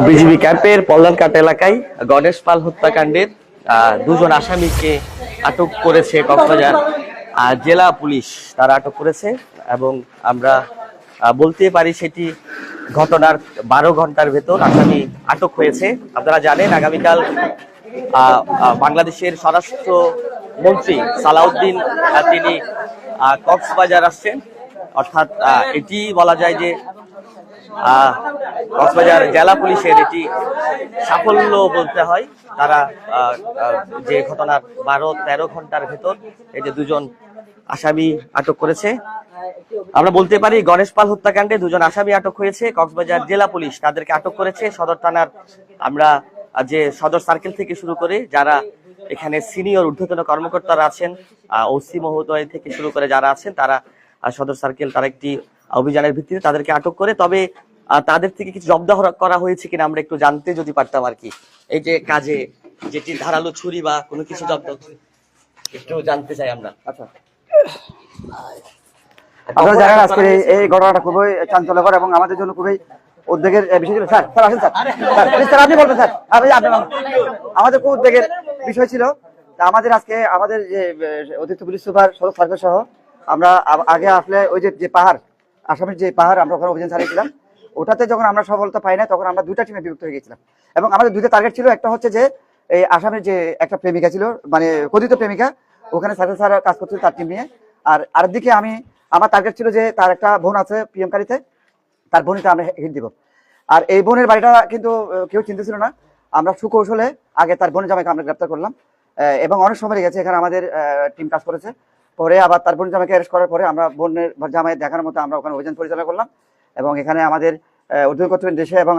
BGB ক্যাম্পের পল্লানকাট এলাকায় গণেশ পাল হত্যাকাণ্ডের দুজন আসামিকে আটক করেছে কক্সবাজার জেলা পুলিশ। তারা আটক করেছে এবং আমরা বলতে পারি সেটি ঘটনার 12 ঘন্টার ভেতর আসামি আটক হয়েছে। আপনারা জানেন আগামীকাল বাংলাদেশের স্বরাষ্ট্র মন্ত্রী সালাউদ্দিন তিনি কক্সবাজার আসছেন, অর্থাৎ এটি বলা যায় যে কক্সবাজার জেলা পুলিশের এটি সাফল্য বলতে হয়। তারা যে ঘটনার 12-13 ঘন্টার ভেতর এই যে দুজন আসামি আটক করেছে। আমরা বলতে পারি গণেশ পাল হত্যাকাণ্ডে দুজন আসামি আটক হয়েছে, কক্সবাজার জেলা পুলিশ তাদেরকে আটক করেছে। সদর থানার আমরা যে সদর সার্কেল থেকে শুরু করে যারা এখানে সিনিয়র ঊর্ধ্বতন কর্মকর্তারা আছেন, ওসি মহোদয় থেকে শুরু করে যারা আছেন, তারা সদর সার্কেল তারা একটি অভিযানের ভিত্তিতে তাদেরকে আটক করে। তবে তাদের থেকে কিছু জব্দ করা হয়েছে কিনা আমরা একটু জানতে যদি পারতাম আর কি। এই যে কাজে যেটি ধারালো ছুরি বা কোনো কিছু জব্দ একটু জানতে চাই আমরা। আচ্ছা, আপনারা জানেন আজকে এই ঘটনাটা খুবই চাঞ্চল্যকর এবং আমাদের জন্য খুবই উদ্বেগের বিষয় ছিল। স্যার স্যার আসেন স্যার, স্যার আপনি বলবেন স্যার। আমাদের খুব উদ্বেগের বিষয় ছিল। আমাদের আজকে আমাদের যে অতিরিক্ত পুলিশ সুপার সদর সার্কেল সহ আমরা আগে আসলে ওই যে পাহাড়, আসামের যে পাহাড় আমরা ওখানে অভিযান চালিয়েছিলাম, ওটাতে যখন আমরা সফলতা পাই না তখন আমরা দুইটা টিমে বিভক্ত হয়ে গেছিলাম এবং আমাদের দুইটা টার্গেট ছিল। একটা হচ্ছে যে এই আসামের যে একটা প্রেমিকা ছিল, মানে কথিত প্রেমিকা, ওখানে সার্কেল স্যার কাজ করছিল তার টিম নিয়ে। আর আরেকদিকে আমার টার্গেট ছিল যে তার একটা বোন আছে পিএমকারিতে, তার বোনটা আমরা হিট দিব। আর এই বোনের বাড়িটা কিন্তু কেউ চিনতে ছিল না। আমরা সুকৌশলে আগে তার বোনের জামাইকে আমরা গ্রেপ্তার করলাম এবং অনেক সময় গেছে এখানে আমাদের টিম কাজ করেছে। পরে আবার তার বোনের জামাইকে অ্যারেস্ট করার পরে আমরা বোনের জামাই দেখানোর মতো আমরা ওখানে অভিযান পরিচালনা করলাম এবং এখানে আমাদের উদ্যোগ নির্দেশে এবং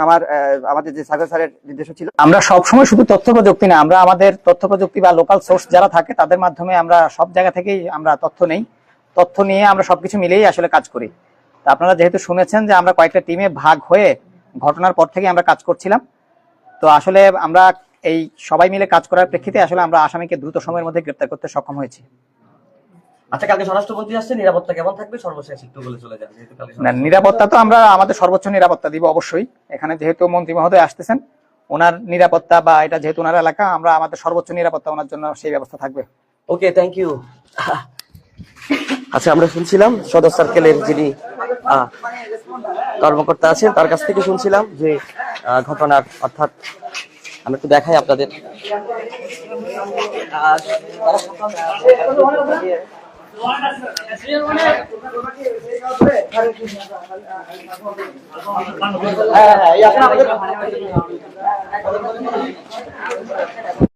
আমাদের যে সার্কেল স্যারের নির্দেশ ছিল। আমরা সবসময় শুধু তথ্য প্রযুক্তি না, আমরা আমাদের তথ্য প্রযুক্তি বা লোকাল সোর্স যারা থাকে তাদের মাধ্যমে আমরা সব জায়গা থেকেই আমরা তথ্য নেই। তথ্য নিয়ে আমরা সবকিছু মিলেই আসলে কাজ করি। তা আপনারা যেহেতু শুনেছেন যে আমরা কয়েকটা টিমে ভাগ হয়ে ঘটনার পর থেকে আমরা কাজ করছিলাম, তো আসলে আমরা এই সবাই মিলে কাজ করার প্রেক্ষিতে আসলে আমরা আসামিকে দ্রুত সময়ের মধ্যে গ্রেপ্তার করতে সক্ষম হয়েছি। আচ্ছা, কালকে স্বরাষ্ট্রমন্ত্রী আসছে, নিরাপত্তা কেমন থাকবে সর্বশেষ একটু বলে চলে যান। না, নিরাপত্তা তো আমরা আমাদের সর্বোচ্চ নিরাপত্তা দিব অবশ্যই। এখানে যেহেতু মন্ত্রী মহোদয় আসতেছেন, ওনার নিরাপত্তা বা এটা যেহেতু ওনার এলাকা, আমরা আমাদের সর্বোচ্চ নিরাপত্তা ওনার জন্য সেই ব্যবস্থা থাকবে। ওকে, থ্যাংক ইউ। আচ্ছা, আমরা শুনছিলাম সদর সার্কেলের যিনি কর্মকর্তা আছেন তার কাছ থেকে শুনছিলাম যে ঘটনার, অর্থাৎ আমি একটু দেখাই আপনাদের।